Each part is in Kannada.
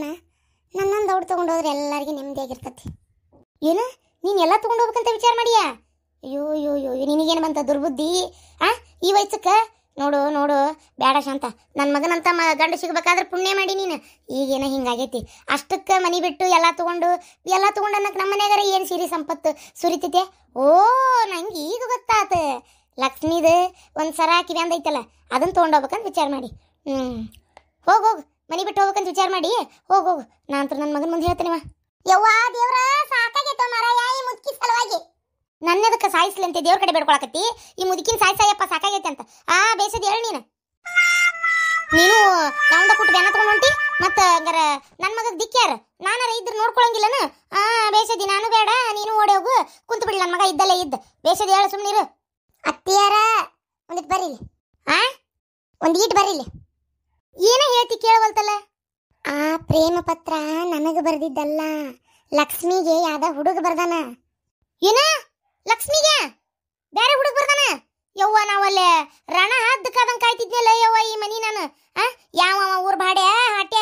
ಹೋಗೋಣ. ನನ್ನೊಂದು ಔಟ್ ತೊಗೊಂಡೋದ್ರೆ ಎಲ್ಲರಿಗೂ ನೆಮ್ಮದಿಯಾಗಿರ್ತತಿ. ಏನು ನೀನು ಎಲ್ಲ ತೊಗೊಂಡೋಗ್ಬೇಕಂತ ವಿಚಾರ ಮಾಡಿಯಾ? ಅಯ್ಯೋ ಅಯ್ಯೋ ಅಯ್ಯೋ, ನಿನಗೇನು ಬಂತ ದುರ್ಬುದ್ಧಿ? ಈ ವಯಸ್ಸಕ್ಕೆ ನೋಡು ನೋಡು, ಬೇಡ ಶಾಂತ. ನನ್ನ ಮಗನಂತ ಗಂಡು ಸಿಗ್ಬೇಕಾದ್ರೆ ಪುಣ್ಯ ಮಾಡಿ ನೀನು. ಈಗೇನೋ ಹಿಂಗಾಗೈತಿ. ಅಷ್ಟಕ್ಕೆ ಮನೆ ಬಿಟ್ಟು ಎಲ್ಲ ತೊಗೊಂಡು ಅನ್ನಕ್ಕೆ ನಮ್ಮ ಮನೆಯಾಗಾರ ಏನು ಸಿರಿ ಸಂಪತ್ತು ಸುರಿತೈತೆ? ಓ, ನಂಗೆ ಈಗ ಗೊತ್ತಾತ. ಲಕ್ಷ್ಮೀದು ಒಂದು ಸರ ಕಿವಿ ಐತಲ್ಲ, ಅದನ್ನು ತೊಗೊಂಡೋಗ್ಬೇಕಂತ ವಿಚಾರ ಮಾಡಿ. ಹೋಗು ಮನೆ ಬಿಟ್ಟು ಹೋಗ್ಬೇಕಂತ ವಿಚಾರ ಮಾಡಿ ಹೋಗು. ನಾನಂತರ ನನ್ನ ಮಗನ ಮುಂದೆ ಹೇಳ್ತೇನೆ. ಯವ್ವಾ ದೇವ್ರ, ಸಾಕಾಗೈತೋ ಮಾರಾಯ ಈ ಮುದುಕಿ ಸಲುವಾಗಿ. ನನ್ನದಕ್ಕೆ ಸಾಯಿಸ್ಲಿ ಅಂತ ದೇವ್ರ ಕಡೆ ಬೇಡ್ಕೊಳಕತ್ತಿ. ಈ ಮುದುಕಿನ ಸಾಯಿಸಯ್ಯಪ್ಪ ಸಾಕಾಗೈತೆ ಅಂತ. ಬೇಸದಿ ಹೇಳಿ ನೀನು ತಗೊಂಡ ಕೊಟ್ಟು ಬೇನ ತಗೊಂಡು ಹೊಂಟಿ. ಮತ್ತು ಹಂಗಾರ ನನ್ನ ಮಗಗೆ ದಿಕ್ಕ್ಯಾರ? ನಾನಾರ ಇದ್ರೆ ನೋಡ್ಕೊಳಂಗಿಲ್ಲನು? ಬೇಸದಿ ನಾನು ಬೇಡ, ನೀನು ಓಡಿ ಹೋಗು. ಕುಂತು ಬಿಡ್ಲಿ, ನನ್ನ ಮಗ ಇದ್ದಲ್ಲೇ ಇದ್ದ. ಬೇಸದಿ ಹೇಳು ಸುಮ್ಮನಿರು. ಅತ್ತಿಯಾರ ಒಂದಿಟ್ಟು ಬರೀಲಿ. ಒಂದೀಟ್ ಬರೀಲಿ. ಏನೋ ಹೇಳ್ತಿ ಕೇಳವಲ್ತಲ್ಲ? ಆ ಪ್ರೇಮ ಪತ್ರ ನನಗೆ ಬರ್ದಿದ್ದಲ್ಲ, ಲಕ್ಷ್ಮಿಗೆ ಯಾವ್ದ ಹುಡುಗ ಬರ್ದಾನ. ಏನ ಲಕ್ಷ್ಮಿಗೆ ಬೇರೆ ಹುಡುಗ ಬರ್ದಾನ? ಯವ್ವ, ನಾವಲ್ಲೇ ರಣ ಹದ್ದಕ್ಕಾದಂಗೆ ಕಾಯ್ತಿದ್ನಲ್ಲ ಯವ್ವ ಈ ಮನಿ ನಾನು. ಯಾವ ಊರ್ ಬಾಡ್ಯ ಹಾಟ್ಯ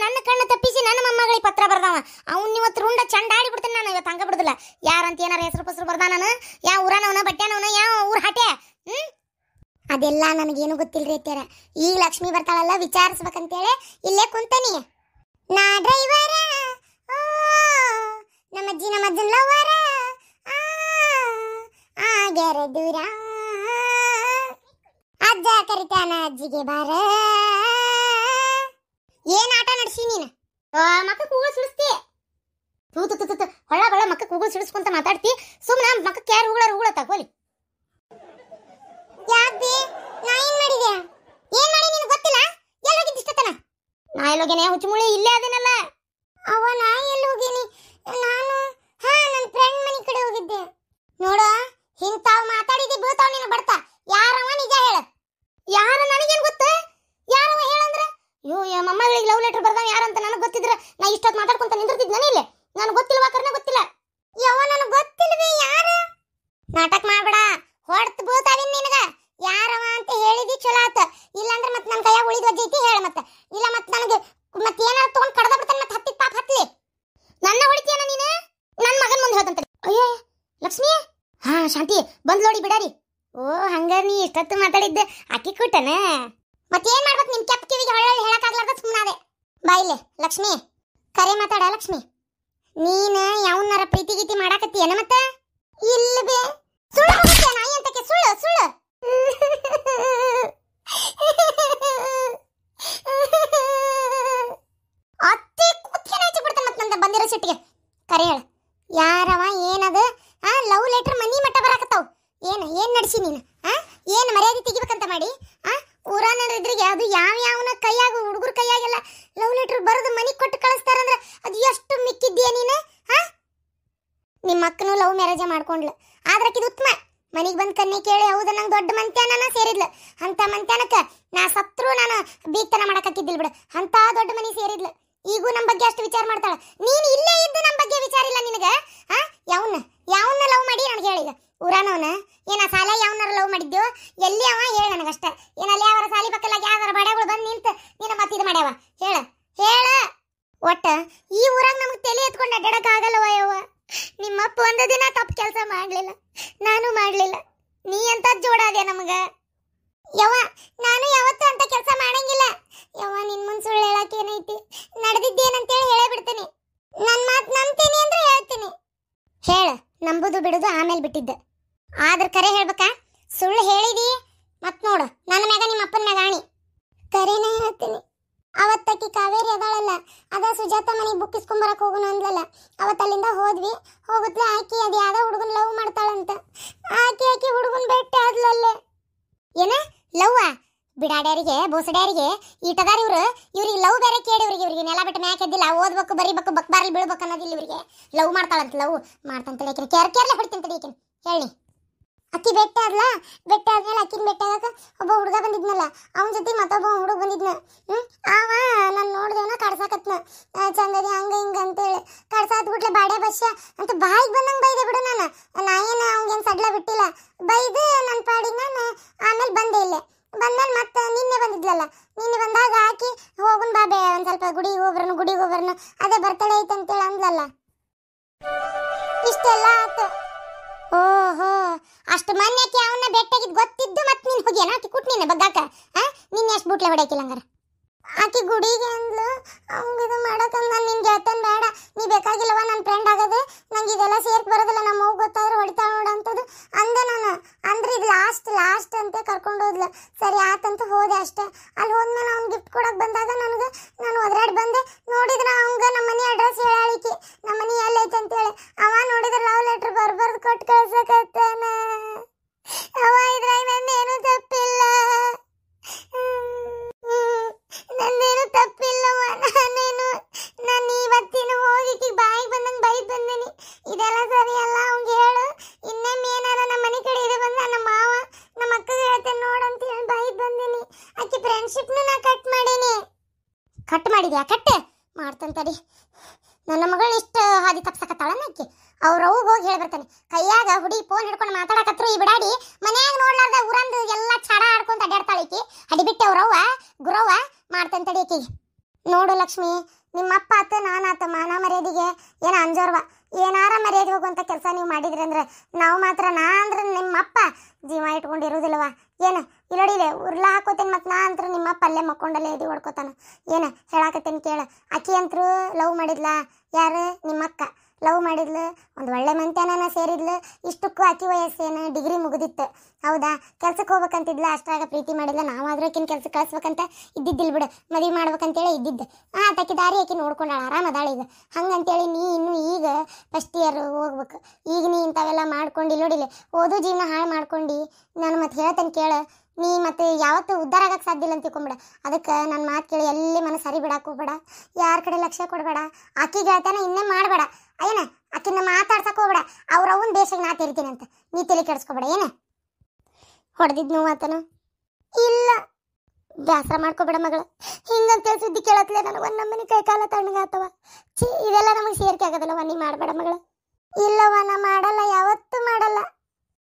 ನನ್ನ ಕಣ್ಣು ತಪ್ಪಿಸಿ ನನ್ನ ಮೊಮ್ಮಗಳಿಗೆ ಪತ್ರ ಬರ್ದಾವ. ಅವ್ನು ಇವತ್ತು ರುಂಡ ಚಂಡಾಡಿ ಬಿಡ್ತೀನಿ ನಾನು. ಇವತ್ತು ಹಂಗ ಬಿಡುದಿಲ್ಲ. ಯಾರಂತ ಏನಾರ ಹೆಸರು ಪಸರು ಬರ್ದ ನಾನು? ಯಾವ ಊರನವನ ಬಟ್ಟೆನವನ? ಯಾವ ಊರ್ ಹಾಟ್ಯ? ಅದೆಲ್ಲ ನನಗೇನು ಗೊತ್ತಿಲ್ರಿ ಅತ್ಯಾರ. ಈಗ ಲಕ್ಷ್ಮಿ ಬರ್ತಾಳಲ್ಲ, ವಿಚಾರಿಸ್ಬೇಕಂತೇಳಿ ಇಲ್ಲೇ ಕುಂತನಿ. ನಾ ಡ್ರೈವರ, ನಮ್ಮಜ್ಜಿ ನಮ್ಮಜ್ಜನ ಲವರ, ಆಗ್ಯಾರ ದೂರ, ಅಜ್ಜ ಕರಿತಾನ ಅಜ್ಜಿಗೆ ಬಾರ. ಏನ್ ಆಟ ನಡ್ಸಿ ನೀನು? ಮಕ್ಕ ಕೂಗಲ್ ಸಿಡಿಸ್ತಿ. ಹೊಳ ಹೊಳ ಮಕ್ಕ ಕೂಗಲ್ ಸಿಡಿಸ್ಕೊಂತ ಮಾತಾಡ್ತಿ. ಸುಮ್ಮನೆ ಮಕ್ಕಕ್ಕೆ ಯಾರು ಹೂಗಳತ್ತ ಹೋಲಿ. ಯಾಕೆ ನಾ ಏನ್ ಮಾಡಿದೆ? ಏನ್ ಮಾಡಿ ನಿನಗೆ ಗೊತ್ತಿಲ್ಲ? ಎಲ್ಲಿ ಹೋಗಿದ್ದಿ ಇಷ್ಟತನ? ನಾ ಎಲ್ಲಿ ಹೋಗೇನೆ? ಹುಚ್ಚುಮುಳಿ ಇಲ್ಲೇ ಅದೇನಲ್ಲ. ನಾ ಎಲ್ಲಿ ಹೋಗೇನಿ? ನಾನು ನನ್ನ ಫ್ರೆಂಡ್ ಮನೆ ಕಡೆ ಹೋಗಿದ್ದೆ. ನೋಡ, ಹಿಂಗ್ ತಾವ್ ಮಾತಾಡಿದಿ ಬೀಳ್ತಾವ್ ನಿನ್ನ ಬಡ್ತಾ. ಯಾರವ ನಿಜ ಹೇಳ? ಯಾರ? ನನಗೇನ್ ಗೊತ್ತ? ಯಾರವ ಹೇಳಂದ್ರ? ಅಯ್ಯೋ, ಮೊಮ್ಮಗಳಿಗೆ ಲವ್ ಲೆಟರ್ ಬರ್ದಾವ ಯಾರಂತ ನನಗೆ ಗೊತ್ತಿದ್ರ ನಾ ಇಷ್ಟೊತ್ತು ಮಾತಾಡ್ಕೊಂತ ನಿಂದಿರ್ತಿದ್ನ ಇಲ್ಲೇ. ನನಗೆ ಗೊತ್ತಿಲ್ವಾ? ಕರ್ನ ಗೊತ್ತಿಲ್ಲ. ಯವ್ವ, ನನಗೆ ಗೊತ್ತಿಲ್ವೇ ಯಾರು? ನಾಟಕ ಮಾಡ್ಬೇಡ, ಹೊಡ್ತು ಬೀಳ್ತಾವಿನ್ ನಿನಗ. ಯಾರವ ಅಂತ ಹೇಳಿದಿ ಚಲೋ ಆತ. ಇಲ್ಲಾಂದ್ರೆ ಮತ್ತೆ ನನ್ನ ಕೈಯಾಗ ಉಳಿದ ವಜ್ಜೈತಿ ಹೇಳ. ಮತ್ತೆ ಇಲ್ಲ ಮತ್ತೆ ನನಗೆ ಮತ್ತೆ ಏನಾರು ತಗೊಂಡ್ ಕಡ್ದ ಬಿಡ್ತಾನೆ. ಮತ್ತೆ ಹತ್ತಿದ ಪಾಪ ಹತ್ಲಿ. ನನ್ನ ಹೊಡಿತೀಯನ ನೀನು? ನನ್ನ ಮಗನ ಮುಂದೆ ಹೇಳ್ತಂತ. ಅಯ್ಯೋ ಲಕ್ಷ್ಮಿ, ಶಾಂತಿ ಬಂದ್ ನೋಡಿ ಬಿಡಾರಿ. ಓ, ಹಂಗ ನೀ ಇಷ್ಟೊತ್ತು ಮಾತಾಡಿದ್ದೆ ಅಕ್ಕಿ ಕೊಟ್ಟನ? ಮತ್ತೇನ್ ಮಾಡ್ಬೇಕು? ನಿಮ್ ಕೆಪ್ ಕಿವಿಗೆ ಹೊಳ್ಳಿ ಹೇಳಕ್ಕಾಗ್ಲಾರ್ದ ಸುಮ್ಮನಾದೆ. ಬಾಯಿಲೆ ಲಕ್ಷ್ಮಿ, ಕರೆ ಮಾತಾಡ. ಲಕ್ಷ್ಮಿ, ನೀನ ಯಾವನಾರ ಪ್ರೀತಿ ಗೀತಿ ಮಾಡಾಕತ್ತೀಯನ? ಮತ್ತೆ ಇಲ್ಲವೇ? ಸುಳ್ಳು ಹೋಗುತ್ತೆ ನಾಯಿ ಅಂತಕ್ಕೆ. ಸುಳ್ಳು ಸುಳ್ಳು. ಅತ್ತೆ ಕೂತ್ಕೆ ನಾಚಿ ಬಿಡ್ತಾನೆ ಮತ್ತೆ ನಂದ ಬಂದಿರೋ ಸಿಟ್ಟಿಗೆ. ಕರೆ ಹೇಳ, ಯಾರವ? ಏನದು? ಲವ್ ಲೆಟರ್ ಮನಿ ಮಟ್ಟ ಬರಾಕತ್ತಾವ. ಏನ್ ನಡ್ಸಿ ನೀನು? ಏನ್ ಮರ್ಯಾದೆ ತೆಗಿಬೇಕಂತ ಮಾಡಿ? ಊರಾನ ಇದ್ರಿಗೆ ಅದು ಯಾವನ ಕೈಯಾಗ ಹುಡುಗರ ಕೈಯಾಗೆಲ್ಲ ಲವ್ ಲೆಟರ್ ಬರೆದು ಮನಿ ಕೊಟ್ಟು ಕಳಿಸ್ತಾರಂದ್ರೆ ಅದು ಎಷ್ಟು ಮಿಕ್ಕಿದ್ದೀಯ ನೀನು? ನಿಮ್ಮ ಅಕ್ಕನು ಲವ್ ಮ್ಯಾರೇಜ್ ಮಾಡ್ಕೊಂಡ್ಲು. ಆದ್ರಕ್ಕಿದು ಉತ್ತಮ. ಮನಿಗೆ ಬಂದು ಕನ್ನೆ ಕೇಳಿ ಹೌದ ನಂಗೆ ದೊಡ್ಡ ಮಂತ್ಯಾನ ಸೇರಿದ್ಲು. ಅಂತ ಮಂತ್ಯಾನಕ್ಕೆ ನಾ ಸತ್ರು ನಾನು ಬೀಗ್ತನ ಮಾಡಕ್ಕಿದ್ದಿಲ್ ಬಿಡು. ಅಂತ ದೊಡ್ಡ ಮನಿ ಸೇರಿದ್ಲು. ಈಗೂ ನಮ್ಮ ಬಗ್ಗೆ ಅಷ್ಟು ವಿಚಾರ ಮಾಡ್ತಾಳ. ನೀನು ಇಲ್ಲೇ ಇದ್ದು ನಮ್ಮ ಬಗ್ಗೆ ವಿಚಾರ ಇಲ್ಲ ನಿನಗೆ? ಯಾವನ್ನ ಲವ್ ಮಾಡಿ ನನಗೆ ಹೇಳಿಗ? ಊರಾನವನ ಏನ ಸಾಲ ಯಾವನಾರ ಲವ್ ಮಾಡಿದ್ದು? ಎಲ್ಲಿ ಅವ ಹೇಳ ನನಗಷ್ಟ. ಏನಲ್ಲಿ ಯಾವಾರ ಸಾಲಿ ಪಕ್ಕಲಾಗ ಯಾವ್ದಾರ ಬಡಗಳು ಬಂದು ನಿಂತು ನಿನ್ನ ಮತ್ತಿದು ಮಾಡ್ಯಾವ? ಹೇಳ ಹೇಳ. ಒಟ್ಟ ಈ ಊರಾಗ ನಮ್ಗೆ ತಲೆ ಎತ್ಕೊಂಡು ಅಡ್ಡಾಡಕ್ ಆಗಲ್ಲವ ಯವ್ವ. ನಿಮ್ಮಪ್ಪ ಒಂದು ದಿನ ತಪ್ಪು ಕೆಲಸ ಮಾಡ್ಲಿಲ್ಲ, ನಾನು ಮಾಡ್ಲಿಲ್ಲ. ನೀ ಅಂತ ಜೋಡಾದ್ಯ ನಮಗ ಯವ್ವ. ನಾನು ಯಾವತ್ತೂ ಅಂತ ಕೆಲಸ ಮಾಡಂಗಿಲ್ಲ ಯವ್ವ. ನಿನ್ ಮುಂದೆ ಸುಳ್ಳು ಹೇಳಕ್ ಏನೈತಿ? ನಡೆದಿದ್ದೇನಂತೇಳಿ ಹೇಳೇ ಬಿಡ್ತೀನಿ. ನನ್ನ ಮಾತು ನಂಬ್ತೀನಿ ಅಂದ್ರೆ ಹೇಳ್ತೀನಿ. ಹೇಳ, ನಂಬುದು ಬಿಡುದು ಆಮೇಲೆ ಬಿಟ್ಟಿದ್ದೆ. ಆದ್ರೆ ಕರೆ ಹೇಳ್ಬೇಕಾ? ಸುಳ್ಳು ಹೇಳಿದಿ ಮತ್ ನೋಡು ನನ್ನ ಮ್ಯಾಗ ನಿಮ್ಮ ಅಪ್ಪನ ಮ್ಯಾಗ ಆಣಿ. ಕರೆನೇ ಹೇಳ್ತೀನಿ. ಅವತ್ತಕ್ಕಿ ಕಾವೇರಿ ಅದಾಳಲ್ಲ, ಅದ ಸುಜಾತ ಮನೆಗೆ ಬುಕ್ ಇಸ್ಕೊಂಬರಕ್ ಹೋಗೋಣ ಅಂದ್ಲಲ್ಲ. ಅವತ್ತು ಅಲ್ಲಿಂದ ಹೋದ್ವಿ. ಹೋಗುತ್ತಲೇ ಆಕಿ ಅದು ಯಾವ್ದೋ ಹುಡುಗನ್ ಲವ್ ಮಾಡ್ತಾಳಂತ. ಆಕಿ ಹುಡುಗನ್ ಬೆಟ್ಟ ಆದ್ಲಲ್ಲೇ. ಏನ ಲವ್ವ? ಬಿಡಾಡ್ಯಾರಿಗೆ ಬೋಸಡ್ಯಾರಿಗೆ ಈಟದಾರ ಇವ್ರಿಗೆ ಲವ್ ಬೇರೆ ಕೇಳಿ. ಇವ್ರಿಗೆ ನೆಲ ಬಿಟ್ಟು ಮ್ಯಾಕ್ ಎದ್ದಿಲ್ಲ. ಓದ್ಬೇಕು ಬರೀಬೇಕು ಬಕ್ಬಾರಲ್ಲಿ ಬೀಳ್ಬೇಕು ಅನ್ನೋದಿಲ್ಲ ಇವ್ರಿಗೆ. ಲವ್ ಮಾಡ್ತಾಳಂತ. ಲವ್ ಮಾಡ್ತಂತೇಳಿ ಆಕಿನ ಕೇರ್ಲೆ ಹೊಡಿತಂತೇಳಿ ಆಕಿನ ಹೇಳಿ. ಅಕ್ಕಿ ಬೆಟ್ಟ ಆದ್ಮೇಲೆ ಅಕ್ಕಿನ ಬೆಟ್ಟ ಆಗಕ್ಕೆ ಒಬ್ಬ ಹುಡುಗ ಬಂದಿದ್ನಲ್ಲ, ಅವನ ಜೊತೆ ಮತ್ತೊಬ್ಬ ಹುಡುಗ ಬಂದಿದ್ನ. ಅವ ನಾನು ನೋಡ್ದೇವನ ಕಡ್ಸಾಕತ್ನ. ಚಂದದಿ ಹಂಗ ಹಿಂಗ ಅಂತೇಳಿ ಕಡ್ಸಾತ್ ಬಿಟ್ಲೆ ಬಾಡೆ ಬಸ್ಸ ಅಂತ ಬಾಯಿಗೆ ಬಂದಂಗೆ ಬೈದೆ ಬಿಡು. ನಾ ಏನು ಅವ್ಗೇನು ಸಡ್ಲ ಬಿಟ್ಟಿಲ್ಲ. ಬೈದು ನನ್ನ ಪಾಡಿಗೆ ನಾನು ಆಮೇಲೆ ಬಂದೆ. ಇಲ್ಲೇ ಬಂದ್ಮೇಲೆ ಮತ್ತೆ ನಿನ್ನೆ ಬಂದಿದ್ಲಲ್ಲ, ನಿನ್ನೆ ಬಂದಾಗ ಹಾಕಿ ಹೋಗುನ್ ಬಾ ಬೇ ಒಂದು ಸ್ವಲ್ಪ ಗುಡಿಗೆ ಹೋಗ್ಬರ್ನು ಅದೇ ಬರ್ತಡೇ ಐತೆ ಅಂತೇಳಿ ಅಂದ್ಲಲ್ಲ. ಇಷ್ಟೆಲ್ಲ ಆತು. ಓಹೋ, ಅಷ್ಟು ಮನ್ಯಕ್ಕೆ ಅವನ್ನ ಬೆಟ್ಟಾಗಿದ್ದು ಗೊತ್ತಿದ್ದು ಮತ್ತೆ ನೀನು ಹೋಗ್ಯಾನ ಆಕಿ ಕುಟ್ ನೀನು ಬಗ್ಗಾಕ. ನಿನ್ನೆ ಎಷ್ಟು ಬುಟ್ಲೆ ಹೊಡೆಯಕಿಲ್ಲ ಹಂಗಾರ. ಆಕಿ ಗುಡಿಗೆ ಅಂದ್ಲು, ಹಂಗಿದು ಮಾಡಕಂದ್ ನಾನು ನಿನ್ಗೆ ಹೇಳ್ತೇನೆ ಬೇಡ, ನೀ ಬೇಕಾಗಿಲ್ಲವ ನನ್ನ ಫ್ರೆಂಡ್ ಆಗೋದು, ನಂಗೆ ಇದೆಲ್ಲ ಸೇರ್ಕ್ ಬರೋದಿಲ್ಲ, ನಮ್ಮ ಅವ್ವ ಗೊತ್ತಾದ್ರೆ ಹೊಡಿತಾಳ ನೋಡಂಥದ್ದು ಅಂದೆ ನಾನು. ಅಂದ್ರೆ ಇದು ಲಾಸ್ಟ್ ಅಂತ ಕರ್ಕೊಂಡು ಹೋದ್ಲು. ಸರಿ ಆತಂತ ಹೋದೆ ಅಷ್ಟೇ. ಅಲ್ಲಿ ಹೋದ್ಮೇಲೆ ಅವ್ನು ಗಿಫ್ಟ್ ಕೊಡಕ್ಕೆ ಬಂದಾಗ ನಾನು ಒದರಾಡಿ ಬಂದೆ. ನೋಡಿದ್ರೆ ಅವಂಗ ನಮ್ಮ ಮನೆ ಅಡ್ರೆಸ್ ಹೇಳಾಳಿಕೆ, ನಮ್ಮ ಮನೆ ಎಲ್ಲೈತೆ ಅಂತೇಳಿ. ಅವ ನೋಡಿದ್ರೆ ಲವ್ ಲೆಟ್ರ್ ಬರ್ಬರ್ದು ಕೊಟ್ಟು ಕಳ್ಸಕತ್ತಾನ. ಅವ ಇದ್ರಾಗ ನಂದೇನು ತಪ್ಪಿಲ್ಲ, ನಂದೇನು ತಪ್ಪಿಲ್ಲವ. ನಾನು ಇವತ್ತಿನ ಹೋಗಿ ಬಾಯಿಗೆ ಬಂದಂಗೆ ಬೈದ್ ಬಂದೇನಿ. ಇದೆಲ್ಲ ಸರಿ ಅಲ್ಲ, ಅವ್ನಿಗೆ ಹೇಳು. ಇನ್ನೊಮ್ಮೆ ಏನಾರ ನಮ್ಮ ಮನೆ ಕಡೆ ಇದು ಬಂದ ನಮ್ಮ ಮಾವ ನಮ್ಮ ಅಕ್ಕಗೆ ಹೇಳ್ತೇನೆ ನೋಡಂತ ಹೇಳಿ ಬೈದ್ ಬಂದೇನಿ. ಆಕಿ ಫ್ರೆಂಡ್ಶಿಪ್ನು ನಾ ಕಟ್ ಮಾಡೀನಿ. ಕಟ್ ಮಾಡಿದ್ಯಾ? ಕಟ್ ಮಾಡ್ತಾನೆ ತಡಿ. ನನ್ನ ಮಗಳು ಇಷ್ಟು ಹಾದಿ ತಪ್ಸಕತ್ತಾಳ ಆಕಿ. ಅವ್ರವ್ಗೆ ಹೋಗಿ ಹೇಳಿ ಬರ್ತಾನೆ. ಕೈಯಾಗ ಹುಡಿ ಫೋನ್ ಹಿಡ್ಕೊಂಡು ಮಾತಾಡಕತ್ರು ಈ ಬಿಡಾಡಿ ಮನ್ಯಾಗ ನೋಡ್ಲಾರ್ದ ಊರಂದು ಎಲ್ಲ ಚಾಡ ಆಡ್ಕೊಂತ ಅಡ್ಯಾಡ್ತಾಳ ಈಕಿ. ಅಡಿಬಿಟ್ಟೆ ಅವ್ರವ್ವ ಗುರವ್ವ ಮಾಡ್ತಾನೆ ತಡಿ ಆಕಿಗೆ. ನೋಡು ಲಕ್ಷ್ಮಿ, ನಿಮ್ಮಪ್ಪ ಆತ ನಾನಾತ ಮಾನ ಮರ್ಯಾದಿಗೆ ಏನೋ ಅಂಜೋರ್ವ. ಏನಾರ ಮರ್ಯಾದೆ ಹೋಗುವಂಥ ಕೆಲಸ ನೀವು ಮಾಡಿದ್ರಿ ಅಂದ್ರೆ ನಾವು ಮಾತ್ರ ನಾ ಅಂದ್ರೆ ನಿಮ್ಮಪ್ಪ ಜೀವ ಇಟ್ಕೊಂಡಿರೋದಿಲ್ಲವ. ಏನು ಇಲ್ಲಡಿಲೆ ಉರ್ಲಾ ಹಾಕೋತೇನೆ. ಮತ್ತು ನಾ ಅಂತೂ ನಿಮ್ಮಪ್ಪ ಅಲ್ಲೇ ಮಕ್ಕೊಂಡಲ್ಲೇ ಎದಿ ಹೊಡ್ಕೋತಾನ. ಏನು ಹೇಳಾಕತ್ತೇನೆ ಕೇಳ. ಆಕಿ ಅಂತರೂ ಲವ್ ಮಾಡಿದ್ಲಾ? ಯಾರು? ನಿಮ್ಮಕ್ಕ ಲವ್ ಮಾಡಿದ್ಲು, ಒಂದು ಒಳ್ಳೆ ಮಂತ್ಯಾನ ಸೇರಿದ್ಲು. ಇಷ್ಟಕ್ಕೂ ಆಕಿ ವಯಸ್ಸೇನು ಡಿಗ್ರಿ ಮುಗಿದಿತ್ತು, ಹೌದಾ? ಕೆಲ್ಸಕ್ಕೆ ಹೋಗ್ಬೇಕಂತಿದ್ಲ, ಅಷ್ಟ್ರಾಗ ಪ್ರೀತಿ ಮಾಡಿದ್ಲ. ನಾವಾದ್ರೂ ಆಕಿನ ಕೆಲ್ಸಕ್ಕೆ ಕಳಿಸ್ಬೇಕಂತ ಇದ್ದಿದ್ದಿಲ್ಲ ಬಿಡು, ಮದುವೆ ಮಾಡ್ಬೇಕಂತೇಳಿ ಇದ್ದಿದ್ದು. ಆಕಿ ದಾರಿ ಆಕಿ ನೋಡ್ಕೊಂಡಾಳ, ಆರಾಮದಾಳ ಈಗ. ಹಂಗಂತೇಳಿ ನೀ ಇನ್ನೂ ಈಗ ಫಸ್ಟ್ ಇಯರ್ ಹೋಗ್ಬೇಕು. ಈಗ ನೀ ಇಂಥವೆಲ್ಲ ಮಾಡ್ಕೊಂಡು ಇಲ್ಲೋಡಿಲ್ಲ ಓದೋ ಜೀವನ ಹಾಳು ಮಾಡ್ಕೊಂಡು ನಾನು ಮತ್ತೆ ಹೇಳ್ತೇನೆ ಕೇಳು. ನೀ ಮತ್ತೆ ಯಾವತ್ತೂ ಉದ್ಧಾರ ಆಗಕ್ಕೆ ಸಾಧ್ಯ ಇಲ್ಲ ಅಂತ ತಿಳ್ಕೊಂಬೇಡ. ಅದಕ್ಕೆ ನನ್ನ ಮಾತು ಕೇಳಿ ಎಲ್ಲಿ ಮನಸ್ಸು ಸರಿ ಬಿಡಕ್ಕೆ ಹೋಗ್ಬೇಡ, ಯಾರ ಕಡೆ ಲಕ್ಷ್ಯ ಕೊಡಬೇಡ. ಆಕಿಗೆ ಹೇಳ್ತಾನೆ ಇನ್ನೇ ಮಾಡಬೇಡ. ಏನ ಆಕಿನ ಮಾತಾಡ್ಸಕ್ಕೆ ಹೋಗ್ಬೇಡ. ಅವ್ರವನ್ ಬೇಷಾಗಿ ನಾ ತೆರಿತೀನಿ ಅಂತ ನೀ ತಲೆ ಕೆಡಿಸ್ಕೊಬೇಡ. ಏನ ಹೊಡೆದಿದ್ ನೋವು ಆತನ ಇಲ್ಲ, ಬೇಸರ ಮಾಡ್ಕೋಬೇಡ ಮಗಳ. ಹಿಂಗಂತೇಳಿ ಸುದ್ದಿ ಕೇಳತ್ಲೆ ನನಗೆ ಒಂದು ನಮ್ಮನೆ ಕೈ ಕಾಲ ತಣ್ಣಗಾತವ. ಇದೆಲ್ಲ ನಮಗೆ ಸೇರಿಕೆ ಆಗೋದಿಲ್ಲವ, ನೀ ಮಾಡಬೇಡ ಮಗಳ. ಇಲ್ಲವ, ನಾ ಮಾಡಲ್ಲ, ಯಾವತ್ತೂ ಮಾಡಲ್ಲ.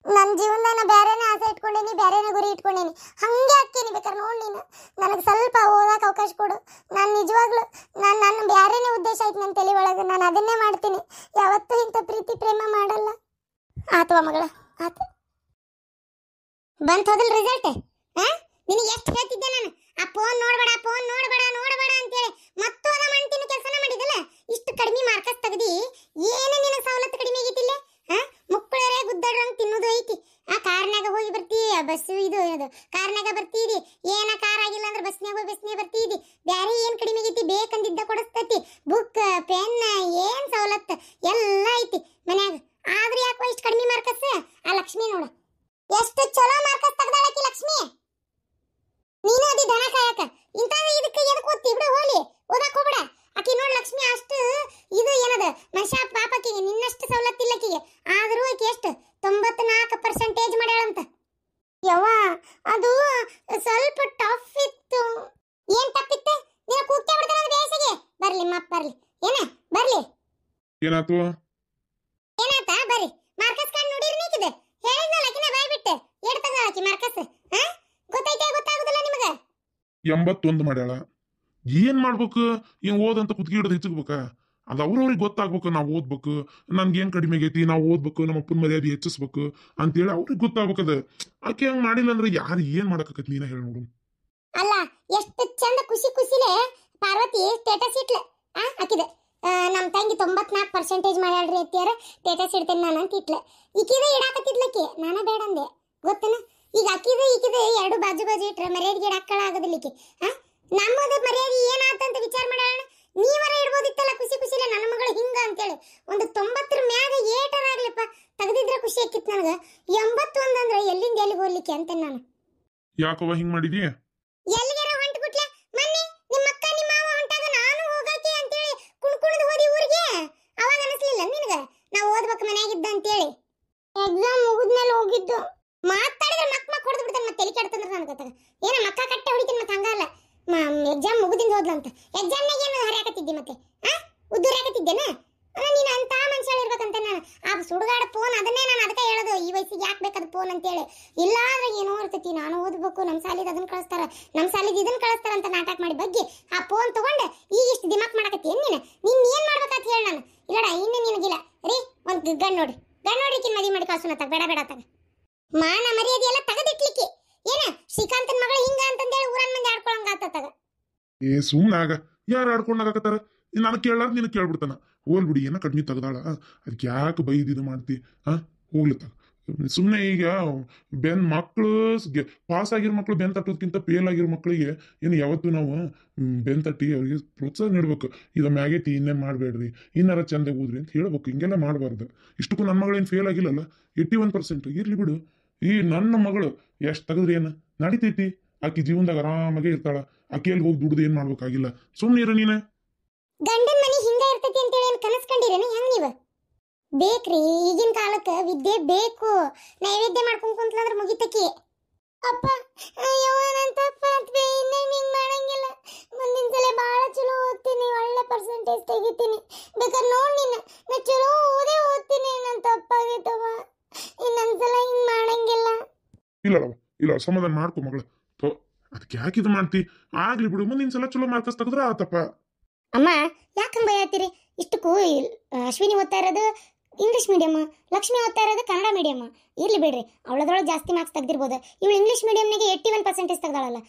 ನನ್ನ ಜೀವನದ ಬೇರೆನೇ ಆಸೆ ಇಟ್ಕೊಂಡೇನಿ, ಬೇರೆನೇ ಗುರಿ ಇಟ್ಕೊಂಡೇನಿ. ಹಂಗೆ ಹಾಕ್ತೀನಿ ಬೇಕಾದ್ರೆ ನೋಡಿ ನೀನು. ನನಗೆ ಸ್ವಲ್ಪ ಓದಕ್ಕೆ ಅವಕಾಶ ಕೊಡು. ನಾನು ನಿಜವಾಗ್ಲು ನನ್ನ ಬೇರೆನೇ ಉದ್ದೇಶ ಆಯ್ತು ನನ್ನ ತಲೆ ಒಳಗೆ. ನಾನು ಅದನ್ನೇ ಮಾಡ್ತೀನಿ, ಯಾವತ್ತೂ ಇಂಥ ಪ್ರೀತಿ ಪ್ರೇಮ ಮಾಡಲ್ಲ. ಆತವ ಮಗಳ, ಆತು. ಬಂತ ಹೋದಲ್ ರಿಸಲ್ಟ್? ನಿನಗೆ ಎಷ್ಟು ಹೇಳ್ತಿದ್ದೆ ನಾನು, ಆ ಫೋನ್ ನೋಡಬೇಡ ಅಂತೇಳಿ. ಮತ್ತು ಅದ ಮಾಡ್ತೀನಿ ಕೆಲಸನ ಮಾಡಿದಲ್ಲ. ಇಷ್ಟು ಕಡಿಮೆ ಮಾರ್ಕಸ್ ತೆಗ್ದಿ ಏನು ನಿನ್ನ ಸವಲತ್ತು ಕಡಿಮೆ ಆಗೈತಿಲ್ಲ? ಮುಕ್ಕಳರೇ ಗುದ್ದಾಡ್ರಂಗೆ ತಿನ್ನೋದು ಐತಿ. ಆ ಕಾರ್ನಾಗ ಹೋಗಿ ಬರ್ತೀ, ಬಸ್ ಇದು ಕಾರ್ನಾಗ ಬರ್ತೀರಿ. ಏನ ಕಾರ್ ಆಗಿಲ್ಲ ಅಂದ್ರೆ ಬಸ್ನಾಗ ಹೋಗಿ ಬಸ್ನಾಗ ಬರ್ತೀರಿ. ಬ್ಯಾರೆ ಏನು ಕಡಿಮೆ ಆಗೈತಿ? ಬೇಕಂದಿದ್ದ ಕೊಡಿಸ್ತೈತಿ. ಬುಕ್ ಪೆನ್ ಏನು ಸವಲತ್ತು ಎಲ್ಲ ಐತಿ ಮನ್ಯಾಗ. ಆದ್ರೆ ಯಾಕೋ ಇಷ್ಟು ಕಡಿಮೆ ಮಾರ್ಕಸ್? ಆ ಲಕ್ಷ್ಮಿ ನೋಡು ಎಷ್ಟು ಚಲೋ ಮಾರ್ಕಸ್ ತೆಗ್ದಾಳಕಿ ಲಕ್ಷ್ಮಿ. ನೀನು ಅದಿ ದನ ಕಾಯಕ ಇಂಥ ಇದಕ್ಕೆ ಎದಕ್ಕೆ ಓದ್ತಿ ಬಿಡು, ಹೋಲಿ ಓದಕ್ಕೆ ಹೋಗ್ಬೇಡ. ಆಕಿ ನೋಡ್ ಲಕ್ಷ್ಮಿ ಅಷ್ಟು ಇದು ಏನದ ಮನುಷ್ಯ ಪಾಪಕ್ಕಿಗೆ ನಿನ್ನಷ್ಟು ಸವಲತ್ತಿಲ್ಲಕ್ಕಿಗೆ. ಆದರೂ ಆಕಿ ಎಷ್ಟು 94% ಮಾಡ್ಯಾಳಂತ. ಯವ್ವ ಅದು ಸ್ವಲ್ಪ ಟಫ್ ಇತ್ತು. ಏನ್ ತಪ್ಪಿತ್ತು? ನೀನು ಕೂಗ್ತಾ ಬಿಡ್ತಾನ ಬೇಸಿಗೆ. ಬರ್ಲಿ ಮಪ್ಪ ಬರ್ಲಿ. ಏನ ಬರ್ಲಿ? ಏನಾತು? ಏನಾತ? ಬರ್ರಿ ಮಾರ್ಕಸ್ ಕಾರ್ಡ್ ನೋಡಿರಿ ನೀಕಿದೆ. ಹೇಳಿದ್ನಲ್ಲ ಆಕಿನ ಬಾಯ್ ಬಿಟ್ಟು ಎಡ್ ತಗದಾಳ ಆಕಿ ಮಾರ್ಕಸ್. ಗೊತ್ತೈತೆ ಗೊತ್ತಾಗುದಿಲ್ಲ ನಿಮಗೆ? 81 ಮಾಡ್ಯಾಳ. ಏನ್ ಮಾಡ್ಬೇಕು? ಏನ್ ಓದಂತ ಕುತ್ಗಿ ಹಿಡಿದು ಹೆಚ್ಚಿಗ್ಬೇಕ? ಅದು ಅವ್ರವ್ರಿಗೆ ಗೊತ್ತಾಗ್ಬೇಕು. ನಾವು ಓದ್ಬೇಕು, ನನ್ಗೇನ್ ಕಡಿಮೆ ಆಗೈತಿ, ನಾವು ಓದ್ಬೇಕು, ನಮ್ಮ ಅಪ್ಪನ ಮರ್ಯಾದೆ ಹೆಚ್ಚಿಸ್ಬೇಕು ಅಂತೇಳಿ ಅವ್ರಿಗೆ ಗೊತ್ತಾಗ್ಬೇಕದ. ಆಕೆ ಹಂಗ್ ಮಾಡಿಲ್ಲ ಅಂದ್ರೆ ಯಾರು ಏನ್ ಮಾಡಕತ್ತೈತಿ ನೀನ ಹೇಳಿ ನೋಡು. ಅಲ್ಲ ಎಷ್ಟು ಚಂದ ಖುಷಿಲೇ ಪಾರ್ವತಿ ಸ್ಟೇಟಸ್ ಇಟ್ಲೆ. ಆಕಿದೆ ನಮ್ಮ ತಂಗಿ 94% ಮಾಡ್ಯಾಳ್ರಿ ಅತ್ತಿಯಾರ, ಸ್ಟೇಟಸ್ ಇಡ್ತೇನೆ ನಾನು ಅಂತ ಇಟ್ಲೆ. ಈಕಿದೆ ಇಡಾಕತ್ತಿದ್ಲಕ್ಕಿ, ನಾನ ಬೇಡ ಅಂದೆ ಗೊತ್ತನ. ಈಗ ಅಕ್ಕಿದೆ ಈಕಿದೆ ಎರಡು ಬಾಜು ಇಟ್ರೆ ಮರ್ಯಾದೆಗೆ ಇಡಾಕಳ ಆಗೋದಿಲ್ಲ ಈಕಿ. ನಮ್ಮದು ಮರ್ಯಾದೆ ಏನಾತಂತ ವಿಚಾರ ಮಾಡೋಣ. ನೀವರ ಇಡ್ಬೋದಿತ್ತಲ್ಲ ಖುಷಿಲೇ ನನ್ನ ಮಗಳು ಹಿಂಗ ಅಂತೇಳಿ. ಒಂದು 90 ಮ್ಯಾಗ ಏಟರ್ ಆಗ್ಲಿಪ್ಪ ತೆಗೆದಿದ್ರೆ ಖುಷಿ ಆಕಿತ್ತು ನನಗೆ. 81 ಅಂದ್ರೆ ಎಲ್ಲಿಂದ ಎಲ್ಲಿಗೆ ಹೋಗ್ಲಿಕ್ಕೆ ಅಂತ ನಾನು. ಯಾಕವ್ವ ಹಿಂಗ್ ಮಾಡಿದಿ? ಎಲ್ಲಿಗಾರ ಹೊಂಟು ಬಿಟ್ಲೆ ಮೊನ್ನೆ ನಿಮ್ಮ ಅಕ್ಕ ನಿಮ್ಮ ಮಾವ ಹೊಂಟಾಗ ನಾನು ಹೋಗಾಕಿ ಅಂತೇಳಿ ಕುಣ್ಕುಣದ್ ಹೋದಿ ಊರಿಗೆ. ಅವಾಗ ಅನಿಸ್ಲಿಲ್ಲ ನಿನಗ ನಾವು ಓದ್ಬೇಕು ಮನ್ಯಾಗಿದ್ದ ಅಂತೇಳಿ? ಎಕ್ಸಾಮ್ ಮುಗಿದ್ಮೇಲೆ ಹೋಗಿದ್ದು. ಮಾತಾಡಿದ್ರೆ ಮಕ್ ಹೊಡೆದು ಬಿಡ್ತಾನೆ, ಮತ್ತೆ ತಲೆ ಕೆಡ್ತಂದ್ರೆ ನನಗೆ ಗೊತ್ತಾಗ. ಏನ ಮಕ್ಕ ಕಟ್ಟೆ ಹೊಡಿತೀನಿ ಮತ್ತೆ ಹಂಗಲ್ಲ. ಎಕ್ಸಾಮ್ ಮುಗಿದಿಂದ ಹೋದ್ಲಂತ. ಎಕ್ಸಾಮ್ನಾಗ ಏನು ಹರಿಯಾಕತ್ತಿದ್ದಿ ಮತ್ತೆ? ಉದ್ದೂರಾಕತ್ತಿದ್ದೇನ? ನೀನು ಅಂತ ಮನುಷ್ಯ ಇರ್ಬೇಕಂತ ನಾನು. ಆ ಸುಡುಗಾಡ ಫೋನ್ ಅದನ್ನೇ ನಾನು ಅದಕ್ಕೆ ಹೇಳೋದು, ಈ ವಯಸ್ಸಿಗೆ ಯಾಕೆ ಬೇಕದು ಫೋನ್ ಅಂತೇಳಿ. ಇಲ್ಲ ಅಂದ್ರೆ ಏನೋ ಇರ್ತೈತಿ, ನಾನು ಓದ್ಬೇಕು, ನಮ್ಮ ಸಾಲಿದ ಅದನ್ನ ಕಳಿಸ್ತಾರ, ನಮ್ಮ ಸಾಲಿದ ಇದನ್ನ ಕಳಿಸ್ತಾರ ಅಂತ ನಾಟಕ ಮಾಡಿ ಬಗ್ಗೆ ಆ ಫೋನ್ ತಗೊಂಡು ಈಗ ಇಷ್ಟು ದಿಮಾಕ್ ಮಾಡಕತ್ತಿ ಏನ್ ನೀನ್ ಏನ್ ಮಾಡ್ಬೇಕಂತ ಹೇಳಿ ನಾನು. ಇಲ್ಲಡ ಇನ್ನು ನಿನಗಿಲ್ಲ ರೀ, ಒಂದು ಗಂಡ್ ನೋಡ್ರಿಕಿನ್ ಮದಿ ಮಾಡಿ ಕಳ್ಸೋಣ ಬೇಡ ಬೇಡ ತಗ. ಮಾನ ಮರ್ಯಾದೆ ಎಲ್ಲ ತೆಗೆದಿಟ್ಲಿಕ್ಕೆ ಏನ ಶ್ರೀಕಾಂತನ ಮಗಳು ಹಿಂಗ ಅಂತಂದೇಳಿ ಊರನ್ ಮಂದಿ ಆಡ್ಕೊಳಂಗ ಆತಗ. ಸುಮ್ನಾಗ ಯಾರು ಆಡ್ಕೊಂಡಾಗತ್ತಾರ, ನಾನು ಕೇಳಾರ ನೀನು ಕೇಳ್ಬಿಡ್ತಾನ. ಹೋಲ್ ಬಿಡಿ, ಏನೋ ಕಡಿಮೆ ತೆಗ್ದಾಳ, ಅದಕ್ಕೆ ಯಾಕೆ ಬೈದಿದು ಮಾಡ್ತಿ? ಹೋಗ್ಲತ್ತಾಗ ಸುಮ್ಮನೆ. ಈಗ ಮಕ್ಕಳು ಪಾಸ್ ಆಗಿರೋ ಮಕ್ಕಳು ಬೆನ್ ತಟ್ಟೋದಕ್ಕಿಂತ ಫೇಲ್ ಆಗಿರೋ ಮಕ್ಕಳಿಗೆ ಏನು ಯಾವತ್ತೂ ನಾವು ಬೆನ್ ತಟ್ಟಿ ಅವ್ರಿಗೆ ಪ್ರೋತ್ಸಾಹ ನೀಡ್ಬೇಕು. ಇದು ಮ್ಯಾಗೈತಿ ಇನ್ನೇನು ಮಾಡಬೇಡ್ರಿ, ಇನ್ನಾರ ಚಂದ ಓದ್ರಿ ಅಂತ ಹೇಳ್ಬೇಕು. ಹಿಂಗೆಲ್ಲ ಮಾಡಬಾರ್ದು. ಇಷ್ಟಕ್ಕೂ ನನ್ನ ಮಗಳೇನು ಫೇಲ್ ಆಗಿಲ್ಲಲ್ಲ, 81% ಇರ್ಲಿ ಬಿಡು. ಈ ನನ್ನ ಮಗಳು ಎಷ್ಟು ತೆಗೆದ್ರಿ ಏನು ನಡಿತೈತಿ, ಆಕಿ ಜೀವನದಾಗ ಆರಾಮಾಗೆ ಇರ್ತಾಳ. ಆಕೆಯಲ್ಲಿ ಹೋಗಿ ದುಡ್ದು ಏನ್ ಮಾಡ್ಬೇಕಾಗಿಲ್ಲ. ಸುಮ್ಮನಿರ ನೀನ. ಗಂಡನ ಮನಿ ಹಿಂಗ ಇರ್ತೈತಿ ಅಂತೇಳಿ ಏನ್ ಕನಸ್ಕೊಂಡಿರೇನ ಹೆಂಗ್ ನೀವ? ಬೇಕ್ರಿ, ಈಗಿನ ಕಾಲಕ್ಕೆ ವಿದ್ಯೆ ಬೇಕು. ನೈವೇದ್ಯ ಮಾಡ್ಕೊಂಡ್ ಕುಂತ್ಲಂದ್ರ ಮುಗಿತಕಿ. ಅಪ್ಪ ಅಯ್ಯವ್ವ ನನ್ ತಪ್ಪಾತ್ವೆ, ಇನ್ನೇನ್ ಹಿಂಗ್ ಮಾಡಂಗಿಲ್ಲ. ಮುಂದಿನ ಸಲ ಬಾಳ ಚಲೋ ಓದ್ತೀನಿ, ಒಳ್ಳೆ ಪರ್ಸೆಂಟೇಜ್ ತೆಗಿತೀನಿ. ಬೇಕಾದ್ರೆ ನೋಡ್ ನೀನು, ನಾ ಚಲೋ ಓದ್ತೀನಿ. ನನ್ ತಪ್ಪಾಗೈತವ, ಇನ್ನೊಂದ್ಸಲ ಹಿಂಗ್ ಮಾಡಂಗಿಲ್ಲ. ಇಲ್ಲ ಸಮಾಧಾನ ಮಾಡ್ಕೊ ಮಗಳ. ಅದಕ್ಕೆ ಯಾಕೆ ಇದು ಮಾಡ್ತಿ? ಆಗ್ಲಿ ಬಿಡು, ಮುಂದಿನ ಸಲ ಚಲೋ ಮಾರ್ಕಸ್ ತೆಗೆದ್ರ ಆತಪ್ಪ. ಅಮ್ಮ ಯಾಕಂಗ್ ಭಯ ಆಗ್ತೀರಿ? ಇಷ್ಟಕ್ಕೂ ಅಶ್ವಿನಿ ಓದ್ತಾ ಇರೋದು ಇಂಗ್ಲಿಷ್ ಮೀಡಿಯಮ್, ಲಕ್ಷ್ಮಿ ಓದ್ತಾ ಇರೋದು ಕನ್ನಡ ಮೀಡಿಯಮ್. ಇರ್ಲಿ ಬಿಡ್ರಿ, ಅವಳದ್ರೊಳಗೆ ಜಾಸ್ತಿ ಮಾರ್ಕ್ಸ್ ತೆಗ್ದಿರ್ಬೋದು. ಇವಳು ಇಂಗ್ಲಿಷ್ ಮೀಡಿಯಮ್ನಾಗೆ 81% ತೆಗ್ದಾಳಲ್ಲ.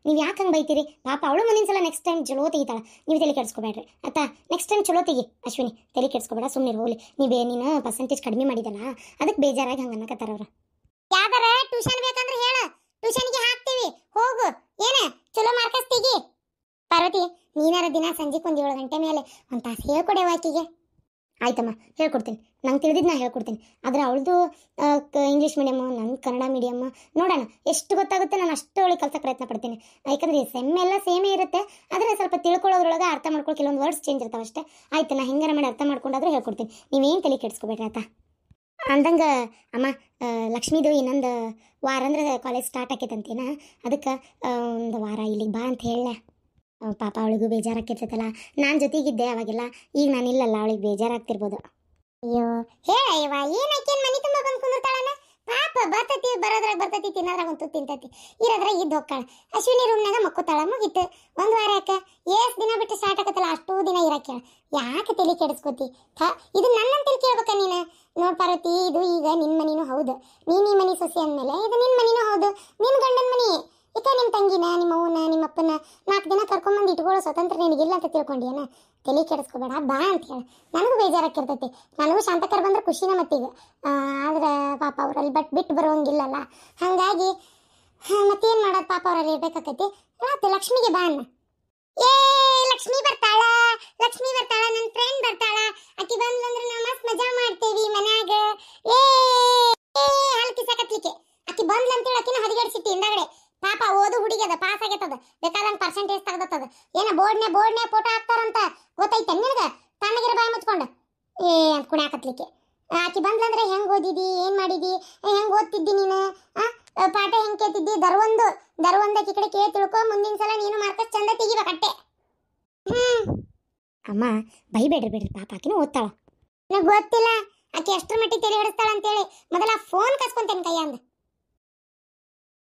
ನೀವು ಯಾಕಂಗೆ ಬೈತೀರಿ? ಪಾಪ ಅವಳು ಮುಂದಿನ ಸಲ ನೆಕ್ಸ್ಟ್ ಟೈಮ್ ಚಲೋ ತೆಗಿತಾಳ. ನೀವು ತಲೆ ಕೆಡಿಸ್ಕೋಬೇಡ್ರಿ ಆಯ್ತಾ? ನೆಕ್ಸ್ಟ್ ಟೈಮ್ ಚಲೋ ತೆಗಿ ಅಶ್ವಿನಿ, ತಲೆ ಕೆಡಿಸ್ಕೋಬೇಡ, ಸುಮ್ಮನೆ ಹೋಗ್ಲಿ. ನೀನು ಪರ್ಸೆಂಟೇಜ್ ಕಡಿಮೆ ಮಾಡಿದಲ್ಲ, ಅದಕ್ಕೆ ಬೇಜಾರಾಗಿ ಹಂಗೆ ಅನ್ನಕತ್ತಾರ ಅವ್ರು. ಯಾವ್ದಾರ ಟ್ಯೂಷನ್ ಬೇಕಂದ್ರೆ ಹೇಳ, ಟ್ಯೂಷನ್ಗೆ ಹಾಕ್ತೀವಿ, ಹೋಗು. ಏನ ಚಲೋ ಮಾರ್ಕಸ್ ತೆಗಿ. ಪಾರ್ವತಿ, ನೀನಾರ ದಿನ ಸಂಜೆಗೆ 7 ಗಂಟೆ ಮೇಲೆ ಒಂದು ತಾಸು ಹೇಳ್ಕೊಡೆವ ಆಕಿಗೆ. ಆಯ್ತಮ್ಮ, ಹೇಳ್ಕೊಡ್ತೀನಿ. ನಂಗೆ ತಿಳಿದಿದ್ದು ನಾ ಹೇಳ್ಕೊಡ್ತೀನಿ. ಆದರೆ ಅವಳದು ಇಂಗ್ಲೀಷ್ ಮೀಡಿಯಮ್ಮು, ನನ್ನ ಕನ್ನಡ ಮೀಡಿಯಮ್ಮು. ನೋಡೋಣ ಎಷ್ಟು ಗೊತ್ತಾಗುತ್ತೆ, ನಾನು ಅಷ್ಟು ಅವಳಿಗೆ ಕಲ್ಸಕ್ಕೆ ಪ್ರಯತ್ನ ಪಡ್ತೀನಿ. ಯಾಕಂದರೆ ಸೆಮ್ ಎಲ್ಲ ಸೇಮೇ ಇರುತ್ತೆ, ಆದರೆ ಸ್ವಲ್ಪ ತಿಳ್ಕೊಳ್ಳೋದ್ರೊಳಗೆ ಅರ್ಥ ಮಾಡ್ಕೊಳ್ಳೋ ಕೆಲವೊಂದು ವರ್ಡ್ಸ್ ಚೇಂಜ್ ಇರ್ತಾವೆ ಅಷ್ಟೇ. ಆಯ್ತು, ನಾ ಹೆಂಗಾರ ಮಾಡಿ ಅರ್ಥ ಮಾಡ್ಕೊಂಡಾದ್ರೆ ಹೇಳ್ಕೊಡ್ತೀನಿ. ನೀವೇನು ತಲೆ ಕೆಡಿಸ್ಕೋಬೇಡ್ರಿ ಆಯ್ತಾ? ಅಂದಂಗೆ ಅಮ್ಮ, ಲಕ್ಷ್ಮೀದು ಇನ್ನೊಂದು ವಾರ ಅಂದ್ರೆ ಕಾಲೇಜ್ ಸ್ಟಾರ್ಟ್ ಆಕೈತಂತೇನ, ಅದಕ್ಕೆ ಒಂದು ವಾರ ಇಲ್ಲಿಗೆ ಬಾ ಅಂತ ಹೇಳ. ಪಾಪ ಅವಳಿಗೂ ಬೇಜಾರಾಗ್ತಿರ್ತೈತಲ್ಲ, ನಾನು ಜೊತೆಗಿದ್ದೆ ಅವಾಗೆಲ್ಲ. ಈಗ ನಾನಿಲ್ಲಲ್ಲ, ಅವಳಿಗೆ ಬೇಜಾರಾಗ್ತಿರ್ಬೋದು. ಅಯ್ಯೋ ಹೇಳ ಇವ, ಏನಕ್ಕೇನು ಮನೆ ತುಂಬ ಬಂದು ಕುಂದಿರ್ತಾಳನ? ಪಾಪ ಬರ್ತೈತಿ, ಬರ್ತೈತಿ, ತಿನ್ನೋದ್ರಾಗ ಒಂದು ತಿಂತೈತಿ, ಇರೋದ್ರಾಗ ಇದ್ದು ಹೋಗ್ತಾಳ. ಅಶ್ವಿನಿ ರೂಮ್ನಾಗ ಮಕ್ಕೋತಾಳ, ಮುಗಿತ್ತು. ಒಂದು ವಾರ ಯಾಕೆ, ಎಷ್ಟು ದಿನ ಬಿಟ್ಟು ಸ್ಟಾರ್ಟ್ ಆಗತ್ತಲ್ಲ ಅಷ್ಟು ದಿನ ಇರಕ್ಕೆ ಯಾಕೆ ತಲೆ ಕೆಡಿಸ್ಕೋತಿ? ಇದು ನನ್ನಂತೇಳಿ ಕೇಳ್ಬೇಕ ನೀನು? ನೋಡ್ ಪಾರ್ವತಿ, ಇದು ಈಗ ನಿನ್ನ ಮನಿನೂ ಹೌದು, ನೀನು ಈ ಮನೆ ಸೊಸೆ ಅಂದಮೇಲೆ ಇದು ನಿನ್ನ ಮನಿನೂ ಹೌದು, ನಿನ್ನ ಗಂಡನ ಮನಿ. ಈಗ ನಿಮ್ಮ ತಂಗಿನ, ನಿಮ್ಮ ಅವ್ವನ, ನಿಮ್ಮ ಅಪ್ಪನ 4 ದಿನ ಕರ್ಕೊಂಬಂದು ಇಟ್ಕೊಳ್ಳೋ ಸ್ವತಂತ್ರ ನಿನಗಿಲ್ಲ ಅಂತ ತಿಳ್ಕೊಂಡಿಯೇನ? ತಲೆ ಕೆಡಿಸ್ಕೋಬೇಡ, ಬಾ ಅಂತ ಹೇಳಿ. ನನಗೂ ಬೇಜಾರಾಗಿರ್ತೈತಿ, ನನಗೂ ಶಾಂತಕರ್ ಬಂದ್ರೆ ಖುಷಿನ ಮತ್ತೀಗ. ಆದ್ರೆ ಪಾಪ ಅವರಲ್ಲಿ ಬಿಟ್ಟು ಬರೋಂಗಿಲ್ಲಲ್ಲ, ಹಾಗಾಗಿ ಮತ್ತೇನು ಮಾಡೋದು, ಪಾಪ ಅವರಲ್ಲಿ ಇರ್ಬೇಕಾಕೈತಿ. ಆಯ್ತು, ಲಕ್ಷ್ಮಿಗೆ ಬಾ ಅನ್ನ. ಲಕ್ಷ್ಮಿ ಬರ್ತಾಳ, ನನ್ನ ಫ್ರೆಂಡ್ ಬರ್ತಾಳ. ಆಕಿ ಬಂದ್ಲಂದ್ರೆ ನಾವು ಮಸ್ತ್ ಮಜಾ ಮಾಡ್ತೇವಿ ಮನ್ಯಾಗ. ಹಾಲು ಕಿಸಕತ್ಲಿಕ್ಕೆ ಆಕಿ ಬಂದ್ಲಂತೇಳಿ ಆಕಿನ ಹದಿಗೆಡ್ಸಿಟ್ಟಿ ಹಿಂದಾಗಡೆ. ಪಾಪ ಓದು ಹುಡುಗಿ ಅದ, ಪಾಸ್ ಆಗೈತದ, ಬೇಕಾದಂಗೆ ಪರ್ಸೆಂಟೇಜ್ ತೆಗ್ದತ್ತದ. ಏನ ಬೋರ್ಡ್ನೇ ಫೋಟೋ ಹಾಕ್ತಾರಂತ ಗೊತ್ತೈತೆ ನಿನಗೆ? ತಣ್ಣಗಿರ ಬಾಯಿ ಮುಚ್ಕೊಂಡು ಅಂತ ಕುಣ್ಯಾಕತ್ಲಿಕ್ಕೆ. ಆಕಿ ಬಂದ್ಲಂದ್ರೆ ಹೆಂಗೆ ಓದಿದಿ, ಏನು ಮಾಡಿದಿ, ಹೆಂಗೆ ಓದ್ತಿದ್ದಿ ನೀನು, ಪಾಠ ಹೆಂಗೆ ಕೇಳ್ತಿದ್ದಿ, ದರ್ವಂದಕ್ಕೆ ಈ ಕಡೆ ಕೇಳಿ ತಿಳ್ಕೊ. ಮುಂದಿನ ಸಲ ನೀನು ಮಾರ್ಕಸ್ ಚಂದ ತೆಗಿಬೇಕಟ್ಟೆ. ಅಮ್ಮ ಬೈಬೇಡ್ರಿ ಪಾಪ, ಆಕಿನೂ ಓದ್ತಾಳ. ನನಗೆ ಗೊತ್ತಿಲ್ಲ ಆಕೆ ಎಷ್ಟರ ಮಟ್ಟಿಗೆ ತಲೆ ಹಿಡಿಸ್ತಾಳ ಅಂತೇಳಿ. ಮೊದಲ ಫೋನ್ ಕಸ್ಕೊಂತೇನೆ ಕೈಯಂದ.